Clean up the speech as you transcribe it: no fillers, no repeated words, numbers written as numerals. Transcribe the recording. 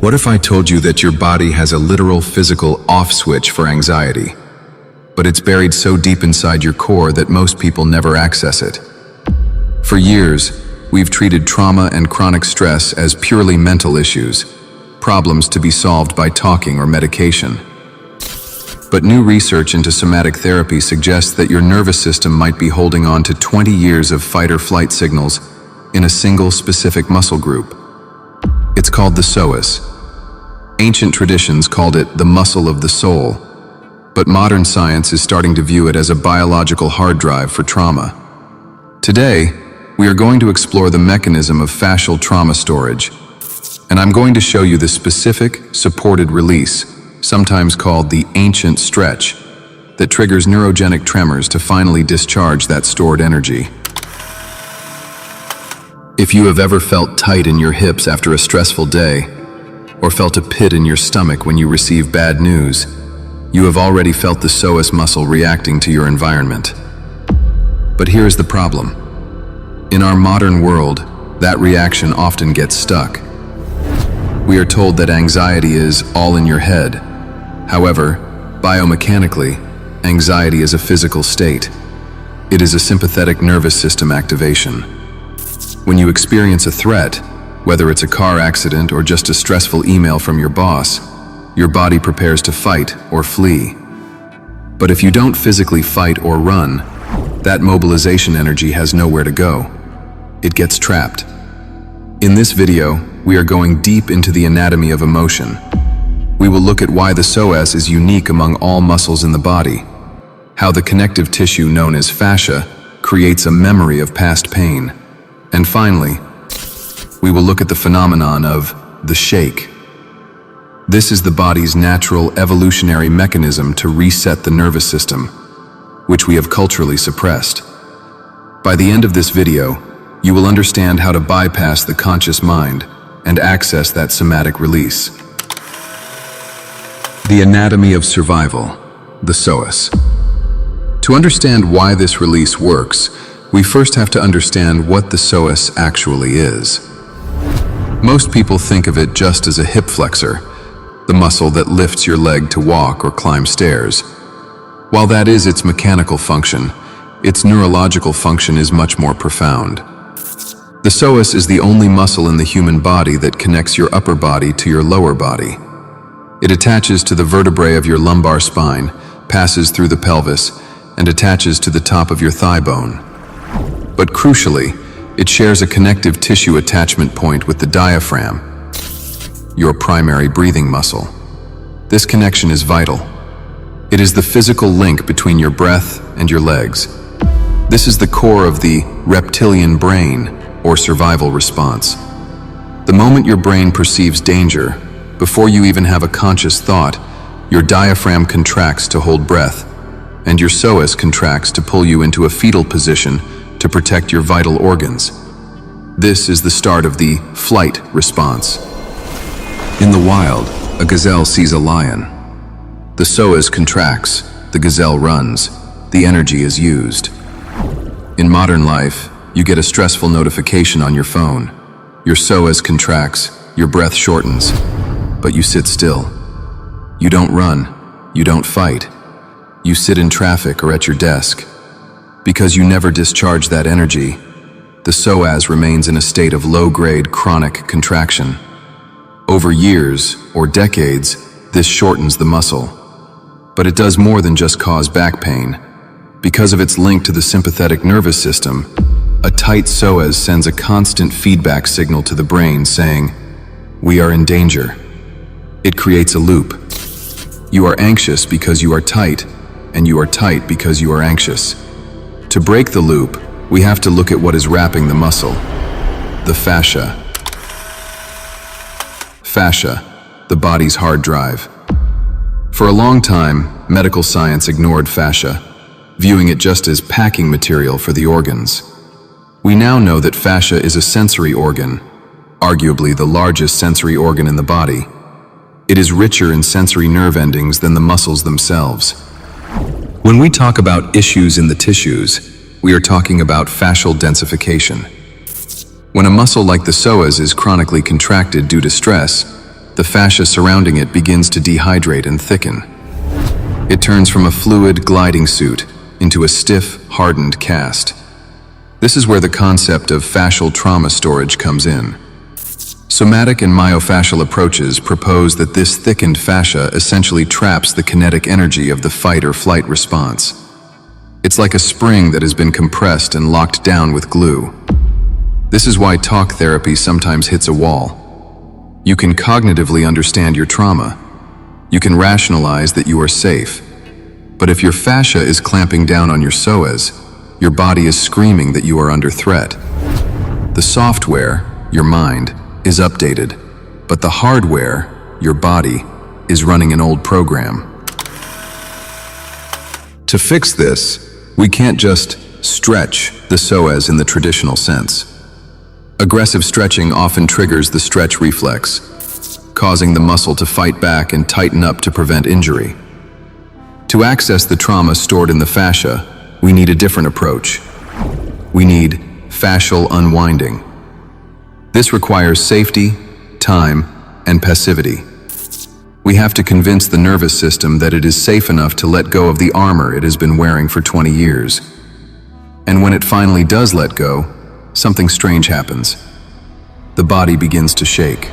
What if I told you that your body has a literal physical off switch for anxiety, but it's buried so deep inside your core that most people never access it? For years, we've treated trauma and chronic stress as purely mental issues, problems to be solved by talking or medication. But new research into somatic therapy suggests that your nervous system might be holding on to 20 years of fight or flight signals in a single specific muscle group. It's called the psoas. Ancient traditions called it the muscle of the soul, but modern science is starting to view it as a biological hard drive for trauma. Today, we are going to explore the mechanism of fascial trauma storage, and I'm going to show you the specific, supported release, sometimes called the ancient stretch, that triggers neurogenic tremors to finally discharge that stored energy. If you have ever felt tight in your hips after a stressful day, or felt a pit in your stomach when you receive bad news, you have already felt the psoas muscle reacting to your environment. But here's the problem. In our modern world, that reaction often gets stuck. We are told that anxiety is all in your head. However, biomechanically, anxiety is a physical state. It is a sympathetic nervous system activation. When you experience a threat, whether it's a car accident or just a stressful email from your boss, your body prepares to fight or flee. But if you don't physically fight or run, that mobilization energy has nowhere to go. It gets trapped. In this video, we are going deep into the anatomy of emotion. We will look at why the psoas is unique among all muscles in the body, how the connective tissue known as fascia creates a memory of past pain, and finally, we will look at the phenomenon of the shake. This is the body's natural evolutionary mechanism to reset the nervous system, which we have culturally suppressed. By the end of this video, you will understand how to bypass the conscious mind and access that somatic release. The anatomy of survival, the psoas. To understand why this release works, we first have to understand what the psoas actually is. Most people think of it just as a hip flexor, the muscle that lifts your leg to walk or climb stairs. While that is its mechanical function, its neurological function is much more profound. The psoas is the only muscle in the human body that connects your upper body to your lower body. It attaches to the vertebrae of your lumbar spine, passes through the pelvis, and attaches to the top of your thigh bone. But crucially, it shares a connective tissue attachment point with the diaphragm, your primary breathing muscle. This connection is vital. It is the physical link between your breath and your legs. This is the core of the reptilian brain, or survival response. The moment your brain perceives danger, before you even have a conscious thought, your diaphragm contracts to hold breath, and your psoas contracts to pull you into a fetal position to protect your vital organs. This is the start of the flight response. In the wild, a gazelle sees a lion. The psoas contracts, the gazelle runs, the energy is used. In modern life, you get a stressful notification on your phone. Your psoas contracts, your breath shortens, but you sit still. You don't run, you don't fight. You sit in traffic or at your desk. Because you never discharge that energy, the psoas remains in a state of low-grade chronic contraction. Over years or decades, this shortens the muscle. But it does more than just cause back pain. Because of its link to the sympathetic nervous system, a tight psoas sends a constant feedback signal to the brain saying, "We are in danger." It creates a loop. You are anxious because you are tight, and you are tight because you are anxious. To break the loop, we have to look at what is wrapping the muscle, the fascia. Fascia, the body's hard drive. For a long time, medical science ignored fascia, viewing it just as packing material for the organs. We now know that fascia is a sensory organ, arguably the largest sensory organ in the body. It is richer in sensory nerve endings than the muscles themselves. When we talk about issues in the tissues, we are talking about fascial densification. When a muscle like the psoas is chronically contracted due to stress, the fascia surrounding it begins to dehydrate and thicken. It turns from a fluid, gliding suit into a stiff, hardened cast. This is where the concept of fascial trauma storage comes in. Somatic and myofascial approaches propose that this thickened fascia essentially traps the kinetic energy of the fight or flight response. It's like a spring that has been compressed and locked down with glue. This is why talk therapy sometimes hits a wall. You can cognitively understand your trauma. You can rationalize that you are safe. But if your fascia is clamping down on your psoas, your body is screaming that you are under threat. The software, your mind, is updated, but the hardware, your body, is running an old program. To fix this, we can't just stretch the psoas in the traditional sense. Aggressive stretching often triggers the stretch reflex, causing the muscle to fight back and tighten up to prevent injury. To access the trauma stored in the fascia, we need a different approach. We need fascial unwinding. This requires safety, time, and passivity. We have to convince the nervous system that it is safe enough to let go of the armor it has been wearing for 20 years. And when it finally does let go, something strange happens. The body begins to shake.